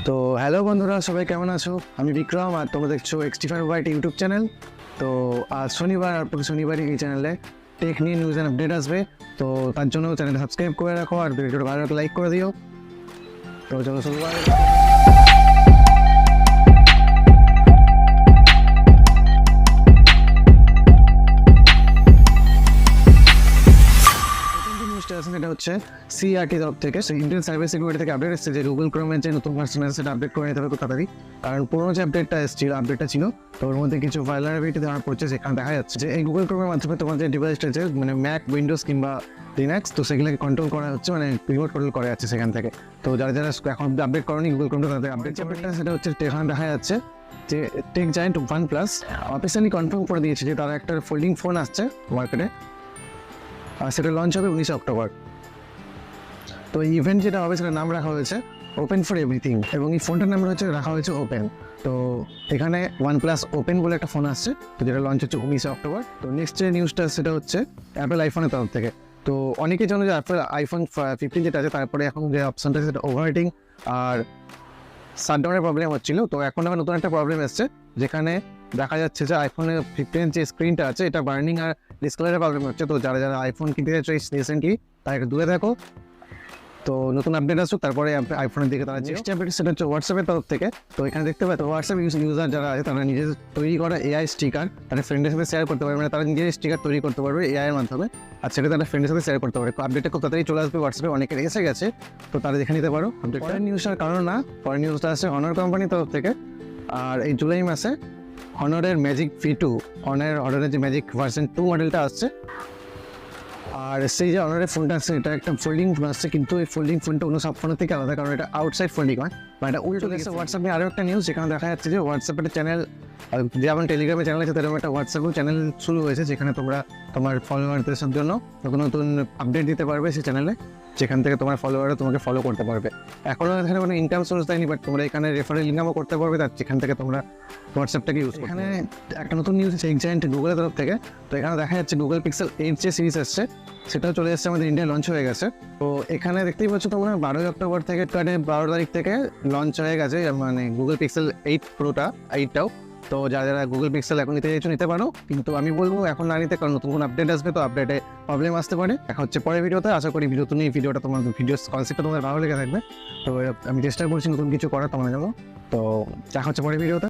তো হ্যালো বন্ধুরা, সবাই কেমন আছো? আমি বিক্রম আর তোমরা দেখছো Xdfun YT ইউটিউব চ্যানেল। তো আজ শনিবার, আর প্রতি শনিবারই এই চ্যানেলে টেক নিয়ে নিউজ অ্যান্ড আপডেট আসবে। তো তার জন্য চ্যানেলটা সাবস্ক্রাইব করে রাখো আর ভিডিওটা ভালো লাগলে লাইক করে দিও। তো চলো শুরু করা যাক। এটা হচ্ছে সিআরটি তরফ থেকে, ইন্ডিয়ান সাইবার সিকিউরিটি থেকে আপডেট এসেছে যে গুগল ক্রোমের যে নতুন ভার্সন আছে সেটা আপডেট করে নিতে হবে খুব তাড়াতাড়ি। কারণ পুরোনো যে আপডেটটা ছিল তো ওর মধ্যে কিছু ভাইলারিটি ধরা পড়ছে। সেখানে দেখা যাচ্ছে যে এই গুগল ক্রোমের মাধ্যমে তোমার যে ডিভাইসটা আছে মানে ম্যাক, উইন্ডোজ কিংবা লিনাক্স, তো সেগুলোকে কন্ট্রোল করা হচ্ছে, মানে রিমোট কন্ট্রোল করা যাচ্ছে সেখান থেকে। তো যারা এখন আপডেট করেনি গুগল ক্রোমটা, তাদের আপডেটটা সেটা হচ্ছে এখানে দেখা যাচ্ছে যে tech giant OnePlus officially confirm করে দিয়েছে যে তারা একটা ফোল্ডিং ফোন আসছে মার্কেটে, আর সেটা লঞ্চ হবে 19 অক্টোবর। তো এই ইভেন্ট যেটা হবে সেটার নাম রাখা হয়েছে ওপেন ফর এভরিথিং, এবং এই ফোনটার নাম রাখা হয়েছে ওপেন। তো এখানে OnePlus ওপেন বলে একটা ফোন আসছে, তো যেটা লঞ্চ হচ্ছে 19 অক্টোবর। তো নেক্সট যে নিউজটা সেটা হচ্ছে অ্যাপেল আইফোনের তরফ থেকে। তো অনেকেই জানো যে অ্যাপেল আইফোন 15 যেটা আছে তারপরে এখন যে অপশনটা আছে সেটা ওভারহিটিং আর শাটডাউনের প্রবলেম হচ্ছিল। তো এখন আবার নতুন একটা প্রবলেম এসছে, যেখানে দেখা যাচ্ছে যে আইফোনের 15 যে স্ক্রিনটা আছে এটা বার্নিং আর ডিসপ্লের প্রবলেম হচ্ছে। তো যারা আইফোন কিনতে চাইছো রিসেন্টলি তারা একটু দূরে থাকো। তো নতুন আপডেট আসুক তারপরে আইফোনের দিকে তারা নেক্সট আপডেট সেটা হচ্ছে হোয়াটসঅ্যাপের তরফ থেকে। তো এখানে দেখতে পাচ্ছ হোয়াটসঅ্যাপ ইউজার যারা আছে তারা নিজের তৈরি করা এআই স্টিকার তাদের ফ্রেন্ডের সাথে শেয়ার করতে পারবে, মানে তারা নিজের স্টিকার তৈরি করতে পারবে এআই এর মাধ্যমে, আর সেটা তারা ফ্রেন্ডের সাথে শেয়ার করতে পারবে। আপডেটটা খুব তাড়াতাড়ি চলে আসবে, হোয়াটসঅ্যাপে অনেকের এসে গেছে, তো তারা দেখে নিতে পারো। পরের নিউজটার কারণ না, পরের নিউজটা আসছে হনার কোম্পানির তরফ থেকে। আর এই জুলাই মাসে হনারের ম্যাজিক V2, হনারের যে ম্যাজিক ভার্সন 2 মডেলটা আসছে। আর সেই যে অনারের ফোনটা আছে এটা একটা ফোল্ডিং ফোন আসছে, কিন্তু এই ফোল্ডিং ফোনটা অন্য সব ফোনের থেকে আলাদা, কারণ এটা আউটসাইড ফোল্ডিং হয়, মানে এটা উল্টো দিচ্ছে। হোয়াটসঅ্যাপ নিয়ে আরও একটা নিউজ, যেখানে দেখা যাচ্ছে যে হোয়াটসঅ্যাপের চ্যানেল, যেমন টেলিগ্রামে চ্যানেল আছে তেরকম একটা হোয়াটসঅ্যাপেও চ্যানেল শুরু হয়েছে, যেখানে তোমরা তোমার ফলোয়ারদের জন্য নতুন নতুন আপডেট দিতে পারবে সেই চ্যানেলে, যেখান থেকে তোমার ফলোয়াররা তোমাকে ফলো করতে পারবে। এখনও এখানে কোনো ইনকাম সোর্স দেয়নি, বাট তোমরা এখানে রেফারেল ইনকামও করতে পারবে, তার যেখান থেকে তোমরা হোয়াটসঅ্যাপটাকে ইউজ। এখানে একটা নতুন নিউজ আছে এক্সাইন্ট গুগলের তরফ থেকে। তো এখানে দেখা যাচ্ছে গুগল পিক্সেল 8 যে সিরিজ আসছে সেটাও চলে এসেছে, আমাদের ইন্ডিয়া লঞ্চ হয়ে গেছে। তো এখানে দেখতেই পাচ্ছ তোমরা 12 অক্টোবর থেকে 12 তারিখ থেকে লঞ্চ হয়ে গেছে, মানে গুগল পিক্সেল 8 প্রোটা 8টাও। তো যারা গুগল পিক্সেল এখন নিতে চাইছো নিতে পারো, কিন্তু আমি বলবো এখন না নিতে, কারণ নতুন কোনো আপডেট আসবে, তো আপডেটে প্রবলেম আসতে পারে। দেখা হচ্ছে পরের ভিডিওতে। আশা করি ভিডিওটা তোমার কনসেপ্টটা তোমাদের ভালো লেগে থাকবে। তো আমি চেষ্টা করছি নতুন কিছু করার তোমাদের জন্য। তো দেখা হচ্ছে পরের ভিডিওতে।